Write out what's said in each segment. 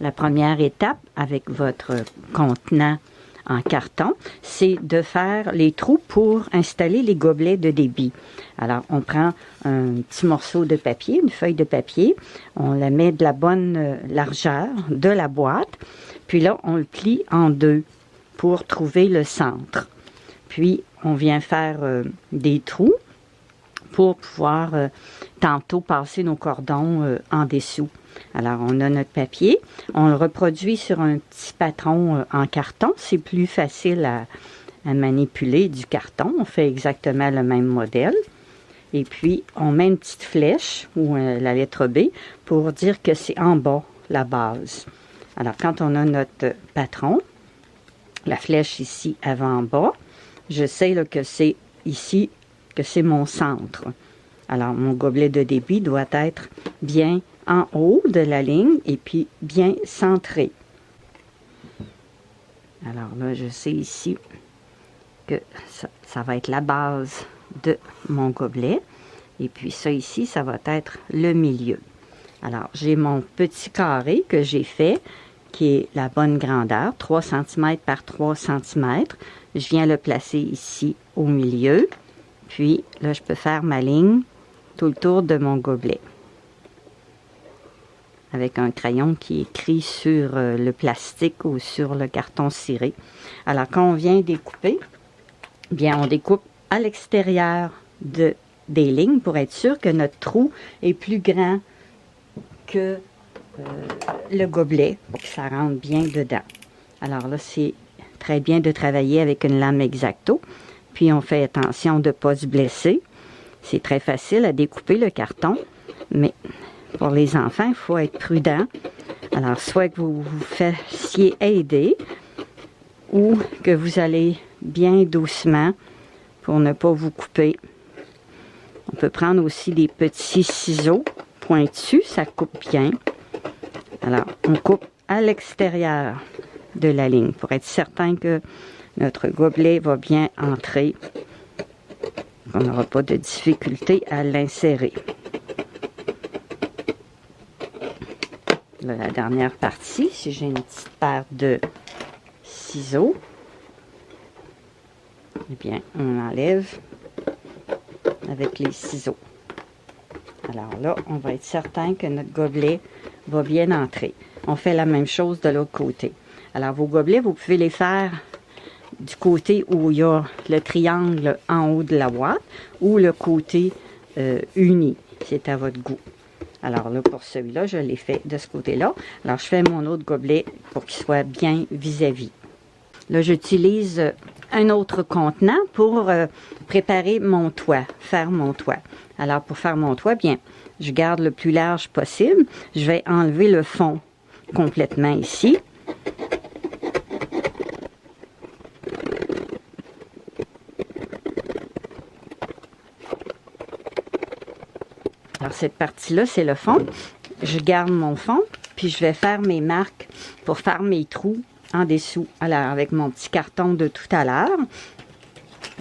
La première étape avec votre contenant en carton, c'est de faire les trous pour installer les gobelets de débit. Alors, on prend un petit morceau de papier, une feuille de papier, on la met de la bonne largeur de la boîte, puis là, on le plie en deux pour trouver le centre. Puis, on vient faire des trous pour pouvoir tantôt passer nos cordons en dessous. Alors, on a notre papier, on le reproduit sur un petit patron en carton. C'est plus facile à manipuler du carton. On fait exactement le même modèle. Et puis, on met une petite flèche ou la lettre B pour dire que c'est en bas, la base. Alors, quand on a notre patron, la flèche ici avant-bas, je sais là, que c'est ici, que c'est mon centre. Alors, mon gobelet de débit doit être bien en haut de la ligne et puis bien centré. Alors là, je sais ici que ça va être la base de mon gobelet. Et puis ça ici, ça va être le milieu. Alors, j'ai mon petit carré que j'ai fait, qui est la bonne grandeur, 3 cm par 3 cm. Je viens le placer ici au milieu. Puis là, je peux faire ma ligne tout le tour de mon gobelet, avec un crayon qui écrit sur le plastique ou sur le carton ciré. Alors, quand on vient découper, bien, on découpe à l'extérieur des lignes pour être sûr que notre trou est plus grand que le gobelet, pour que ça rentre bien dedans. Alors là, c'est très bien de travailler avec une lame X-Acto. Puis, on fait attention de ne pas se blesser. C'est très facile à découper le carton, mais pour les enfants, il faut être prudent. Alors, soit que vous vous fassiez aider ou que vous allez bien doucement pour ne pas vous couper. On peut prendre aussi des petits ciseaux pointus, ça coupe bien. Alors, on coupe à l'extérieur de la ligne pour être certain que notre gobelet va bien entrer. On n'aura pas de difficulté à l'insérer. La dernière partie, si j'ai une petite paire de ciseaux, eh bien, on enlève avec les ciseaux. Alors là, on va être certain que notre gobelet va bien entrer. On fait la même chose de l'autre côté. Alors, vos gobelets, vous pouvez les faire du côté où il y a le triangle en haut de la boîte ou le côté uni. C'est à votre goût. Alors là, pour celui-là, je l'ai fait de ce côté-là. Alors, je fais mon autre gobelet pour qu'il soit bien vis-à-vis. Là, j'utilise un autre contenant pour préparer mon toit, faire mon toit. Alors, pour faire mon toit, bien, je garde le plus large possible. Je vais enlever le fond complètement ici. Alors, cette partie-là, c'est le fond. Je garde mon fond, puis je vais faire mes marques pour faire mes trous en dessous. Alors, avec mon petit carton de tout à l'heure,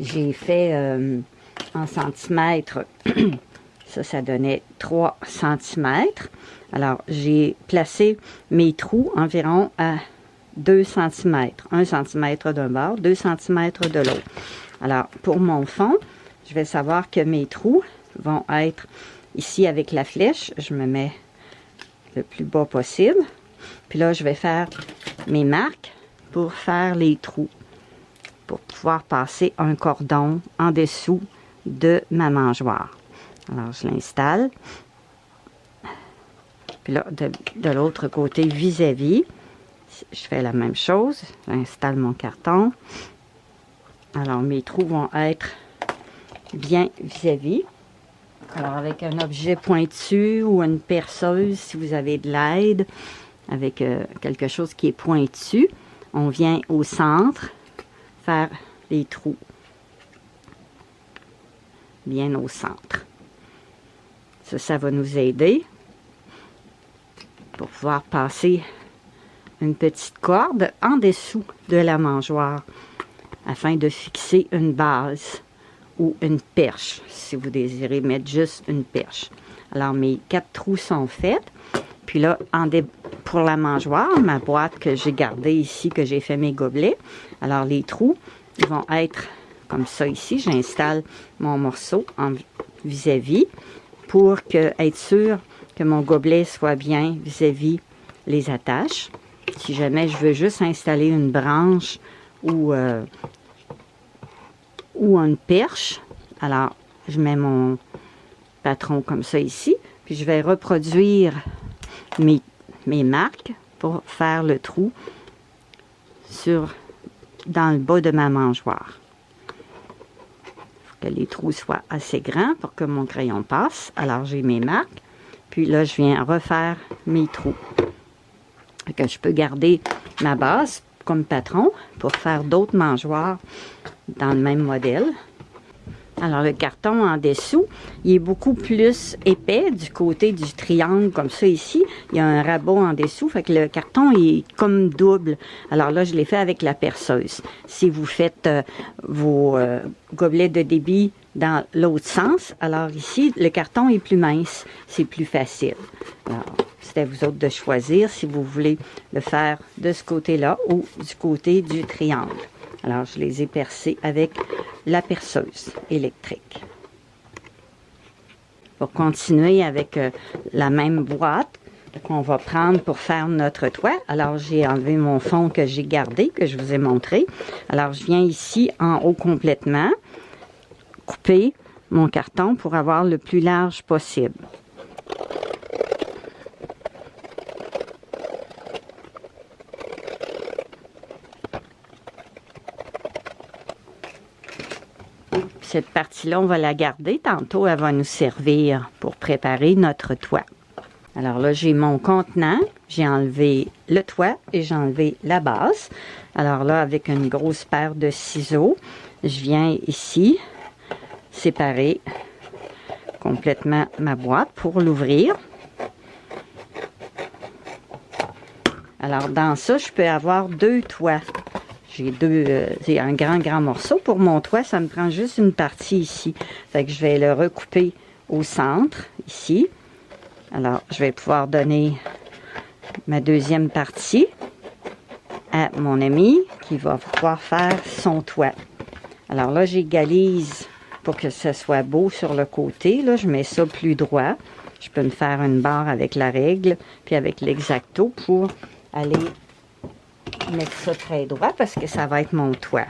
j'ai fait en centimètres, ça donnait 3 cm. Alors, j'ai placé mes trous environ à 2 cm. 1 cm d'un bord, 2 cm de l'autre. Alors, pour mon fond, je vais savoir que mes trous vont être ici avec la flèche. Je me mets le plus bas possible. Puis là, je vais faire mes marques pour faire les trous, pour pouvoir passer un cordon en dessous de ma mangeoire. Alors, je l'installe. Puis là, de l'autre côté, vis-à-vis, je fais la même chose. J'installe mon carton. Alors, mes trous vont être bien vis-à-vis. Alors, avec un objet pointu ou une perceuse, si vous avez de l'aide, avec quelque chose qui est pointu, on vient au centre faire les trous. Bien au centre. Ça va nous aider pour pouvoir passer une petite corde en dessous de la mangeoire afin de fixer une base ou une perche, si vous désirez mettre juste une perche. Alors, mes 4 trous sont faits. Puis là, pour la mangeoire, ma boîte que j'ai gardée ici, que j'ai fait mes gobelets. Alors, les trous, ils vont être comme ça ici. J'installe mon morceau en vis-à-vis pour être sûr que mon gobelet soit bien vis-à-vis les attaches. Si jamais je veux juste installer une branche ou une perche, alors je mets mon patron comme ça ici, puis je vais reproduire mes marques pour faire le trou dans le bas de ma mangeoire. Il faut que les trous soient assez grands pour que mon crayon passe. Alors j'ai mes marques, puis là je viens refaire mes trous. Que je peux garder ma base comme patron pour faire d'autres mangeoires dans le même modèle. Alors, le carton en dessous, il est beaucoup plus épais du côté du triangle, comme ça ici. Il y a un rabot en dessous, fait que le carton est comme double. Alors là, je l'ai fait avec la perceuse. Si vous faites vos gobelets de débit dans l'autre sens, alors ici, le carton est plus mince. C'est plus facile. Alors, c'est à vous autres de choisir si vous voulez le faire de ce côté-là ou du côté du triangle. Alors, je les ai percés avec la perceuse électrique. Pour continuer avec la même boîte qu'on va prendre pour faire notre toit, alors j'ai enlevé mon fond que j'ai gardé, que je vous ai montré. Alors, je viens ici en haut complètement, couper mon carton pour avoir le plus large possible. Cette partie-là, on va la garder. Tantôt, elle va nous servir pour préparer notre toit. Alors là, j'ai mon contenant. J'ai enlevé le toit et j'ai enlevé la base. Alors là, avec une grosse paire de ciseaux, je viens ici séparer complètement ma boîte pour l'ouvrir. Alors, dans ça, je peux avoir deux toits. J'ai un grand morceau. Pour mon toit, ça me prend juste une partie ici. Fait que je vais le recouper au centre, ici. Alors, je vais pouvoir donner ma deuxième partie à mon ami qui va pouvoir faire son toit. Alors là, j'égalise pour que ce soit beau sur le côté. Là, je mets ça plus droit. Je peux me faire une barre avec la règle, puis avec l'exacto pour aller mettre ça très droit parce que ça va être mon toit.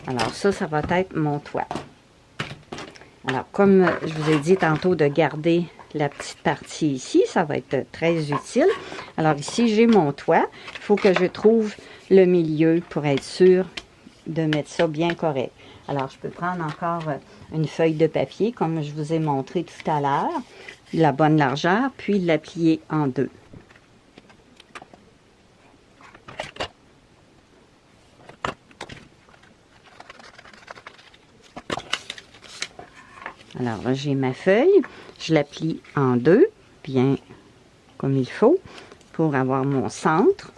Alors ça va être mon toit. Alors comme je vous ai dit tantôt de garder la petite partie ici, ça va être très utile. Alors ici j'ai mon toit. Il faut que je trouve le milieu pour être sûr de mettre ça bien correct. Alors, je peux prendre encore une feuille de papier, comme je vous ai montré tout à l'heure, la bonne largeur, puis la plier en deux. Alors là, j'ai ma feuille, je la plie en deux, bien comme il faut, pour avoir mon centre.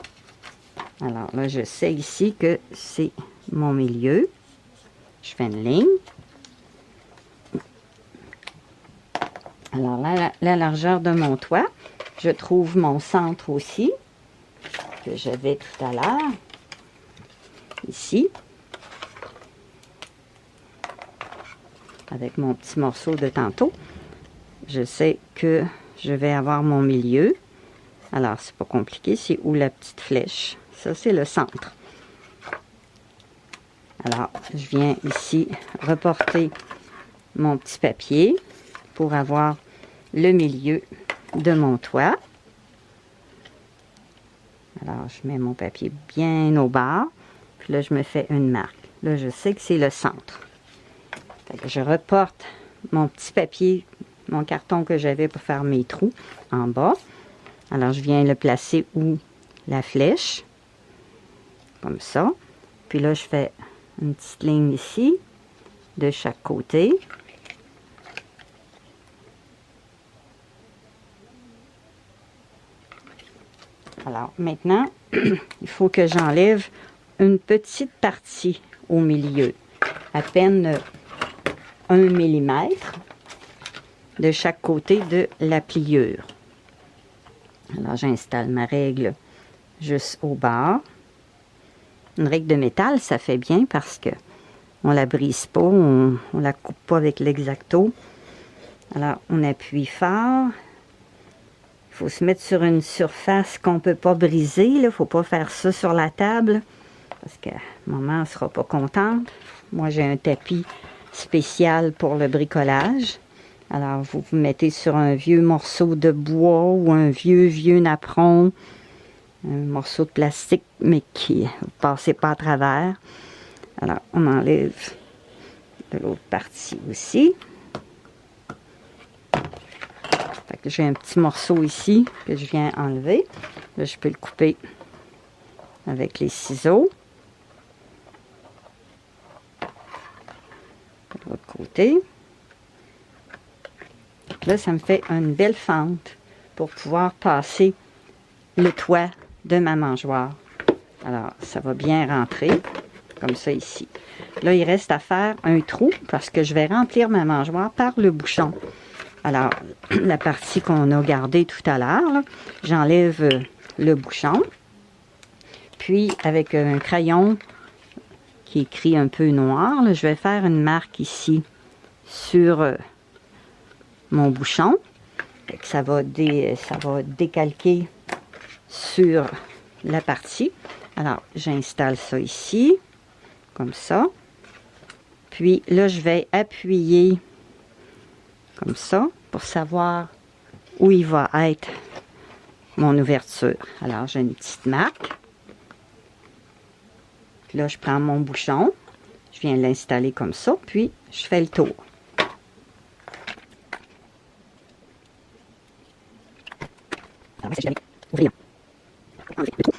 Alors là, je sais ici que c'est mon milieu. Je fais une ligne. Alors là, la largeur de mon toit, je trouve mon centre aussi, que j'avais tout à l'heure, ici. Avec mon petit morceau de tantôt, je sais que je vais avoir mon milieu. Alors, c'est pas compliqué, c'est où la petite flèche. Ça, c'est le centre. Alors, je viens ici reporter mon petit papier pour avoir le milieu de mon toit. Alors, je mets mon papier bien au bas. Puis là, je me fais une marque. Là, je sais que c'est le centre. Fait que je reporte mon petit papier, mon carton que j'avais pour faire mes trous en bas. Alors, je viens le placer où la flèche. Comme ça. Puis là, je fais une petite ligne ici, de chaque côté. Alors, maintenant, il faut que j'enlève une petite partie au milieu, à peine 1 mm de chaque côté de la pliure. Alors, j'installe ma règle juste au bas. Une règle de métal, ça fait bien parce que on la brise pas, on la coupe pas avec l'exacto. Alors, on appuie fort. Il faut se mettre sur une surface qu'on ne peut pas briser. Il ne faut pas faire ça sur la table parce que maman ne sera pas contente. Moi, j'ai un tapis spécial pour le bricolage. Alors, vous vous mettez sur un vieux morceau de bois ou un vieux napperon, un morceau de plastique, mais qui ne passez pas à travers. Alors, on enlève de l'autre partie aussi. J'ai un petit morceau ici que je viens enlever. Là, je peux le couper avec les ciseaux. De l'autre côté. Là, ça me fait une belle fente pour pouvoir passer le toit de ma mangeoire. Alors, ça va bien rentrer, comme ça ici. Là, il reste à faire un trou parce que je vais remplir ma mangeoire par le bouchon. Alors, la partie qu'on a gardée tout à l'heure, j'enlève le bouchon. Puis, avec un crayon qui écrit un peu noir, là, je vais faire une marque ici sur mon bouchon. Ça va décalquer sur la partie. Alors, j'installe ça ici, comme ça. Puis là, je vais appuyer comme ça pour savoir où il va être mon ouverture. Alors, j'ai une petite marque. Puis là, je prends mon bouchon. Je viens l'installer comme ça, puis je fais le tour. Alors, je vais ouvrir. Enlever le trou.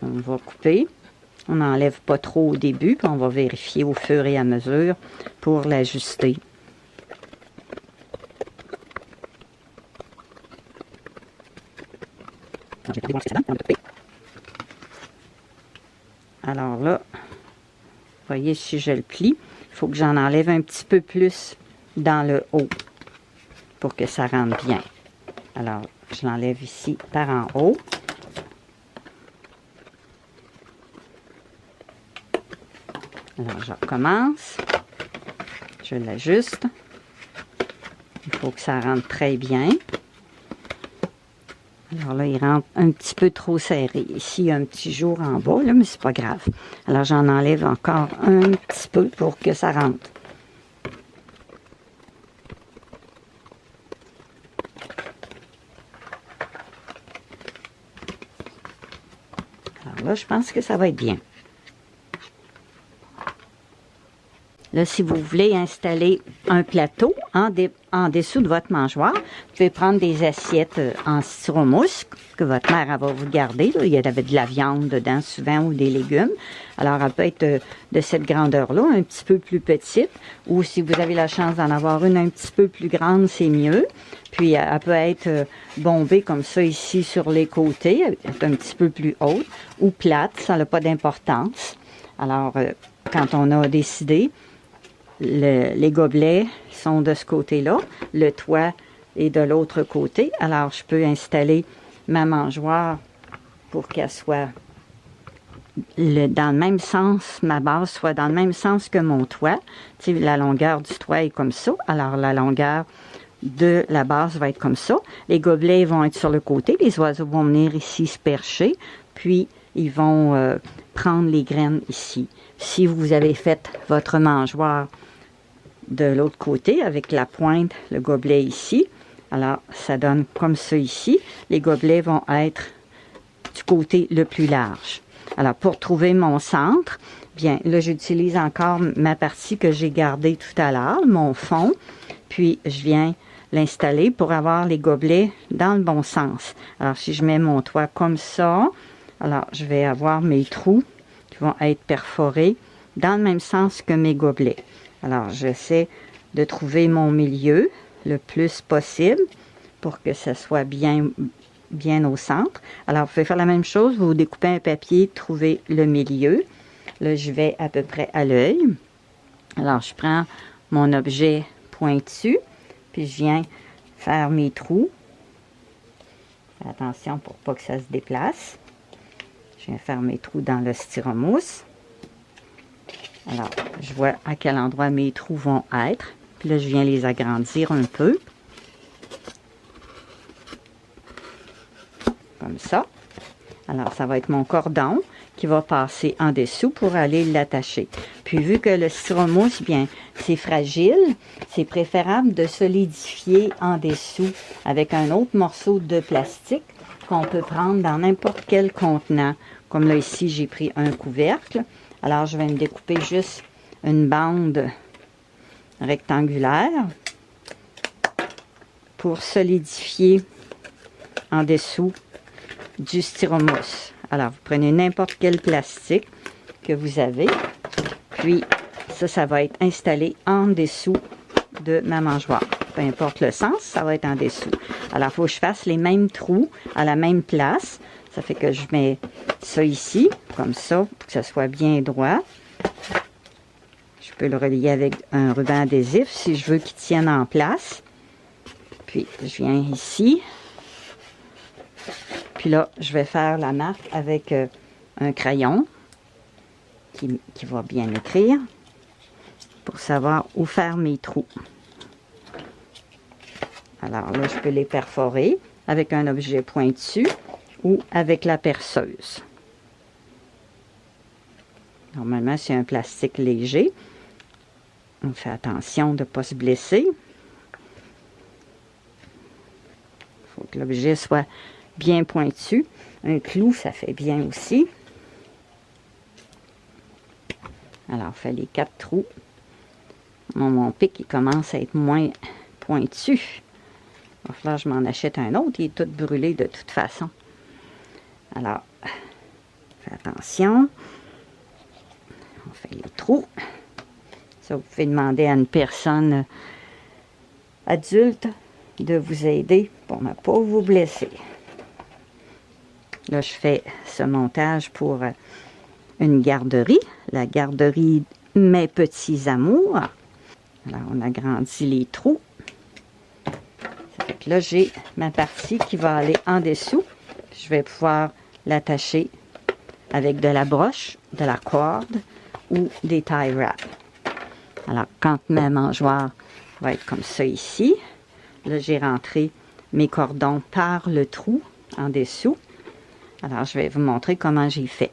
On va couper. On n'enlève pas trop au début, puis on va vérifier au fur et à mesure pour l'ajuster. Alors là, voyez si je le plie, il faut que j'en enlève un petit peu plus dans le haut pour que ça rentre bien. Alors, je l'enlève ici par en haut. Alors, je recommence. Je l'ajuste. Il faut que ça rentre très bien. Alors là, il rentre un petit peu trop serré. Ici, il y a un petit jour en bas, là, mais c'est pas grave. Alors, j'en enlève encore un petit peu pour que ça rentre. Alors là, je pense que ça va être bien. Là, si vous voulez installer un plateau en dessous de votre mangeoire, vous pouvez prendre des assiettes en styromousse que votre mère elle va vous garder. Là. Il y avait de la viande dedans souvent ou des légumes. Alors, elle peut être de cette grandeur-là, un petit peu plus petite. Ou si vous avez la chance d'en avoir une un petit peu plus grande, c'est mieux. Puis, elle peut être bombée comme ça ici sur les côtés, être un petit peu plus haute ou plate, ça n'a pas d'importance. Alors, quand on a décidé, les gobelets sont de ce côté-là, le toit est de l'autre côté. Alors, je peux installer ma mangeoire pour qu'elle soit dans le même sens, ma base soit dans le même sens que mon toit. Tu sais, la longueur du toit est comme ça. Alors, la longueur de la base va être comme ça. Les gobelets vont être sur le côté. Les oiseaux vont venir ici se percher. Puis, ils vont prendre les graines ici. Si vous avez fait votre mangeoire de l'autre côté avec la pointe, le gobelet ici, alors ça donne comme ça ici. Les gobelets vont être du côté le plus large. Alors pour trouver mon centre, bien là j'utilise encore ma partie que j'ai gardée tout à l'heure, mon fond, puis je viens l'installer pour avoir les gobelets dans le bon sens. Alors si je mets mon toit comme ça, alors je vais avoir mes trous qui vont être perforés dans le même sens que mes gobelets. Alors, j'essaie de trouver mon milieu le plus possible pour que ça soit bien bien au centre. Alors, vous pouvez faire la même chose. Vous découpez un papier, trouvez le milieu. Là, je vais à peu près à l'œil. Alors, je prends mon objet pointu, puis je viens faire mes trous. Faites attention pour pas que ça se déplace. Je viens faire mes trous dans le styromousse. Alors, je vois à quel endroit mes trous vont être. Puis là, je viens les agrandir un peu. Comme ça. Alors, ça va être mon cordon qui va passer en dessous pour aller l'attacher. Puis, vu que le styromousse, bien, c'est fragile, c'est préférable de solidifier en dessous avec un autre morceau de plastique qu'on peut prendre dans n'importe quel contenant. Comme là, ici, j'ai pris un couvercle. Alors, je vais me découper juste une bande rectangulaire pour solidifier en dessous du styromousse. Alors, vous prenez n'importe quel plastique que vous avez, puis ça va être installé en dessous de ma mangeoire. Peu importe le sens, ça va être en dessous. Alors, il faut que je fasse les mêmes trous à la même place. Ça fait que je mets ça ici, comme ça, pour que ça soit bien droit. Je peux le relier avec un ruban adhésif si je veux qu'il tienne en place. Puis, je viens ici. Puis là, je vais faire la marque avec un crayon qui va bien écrire pour savoir où faire mes trous. Alors là, je peux les perforer avec un objet pointu ou avec la perceuse. Normalement, c'est un plastique léger. On fait attention de ne pas se blesser. Il faut que l'objet soit bien pointu. Un clou, ça fait bien aussi. Alors, on fait les 4 trous. Mon pic, il commence à être moins pointu. Il va falloir que je m'en achète un autre. Il est tout brûlé de toute façon. Alors, faites attention. On fait les trous. Ça, vous pouvez demander à une personne adulte de vous aider pour ne pas vous blesser. Là, je fais ce montage pour une garderie, la garderie Mes Petits Amours. Alors, on agrandit les trous. Ça fait que là, j'ai ma partie qui va aller en dessous. Je vais pouvoir l'attacher avec de la broche, de la corde ou des tie wraps. Alors, quand ma mangeoire va être comme ça ici, là, j'ai rentré mes cordons par le trou en dessous. Alors, je vais vous montrer comment j'ai fait.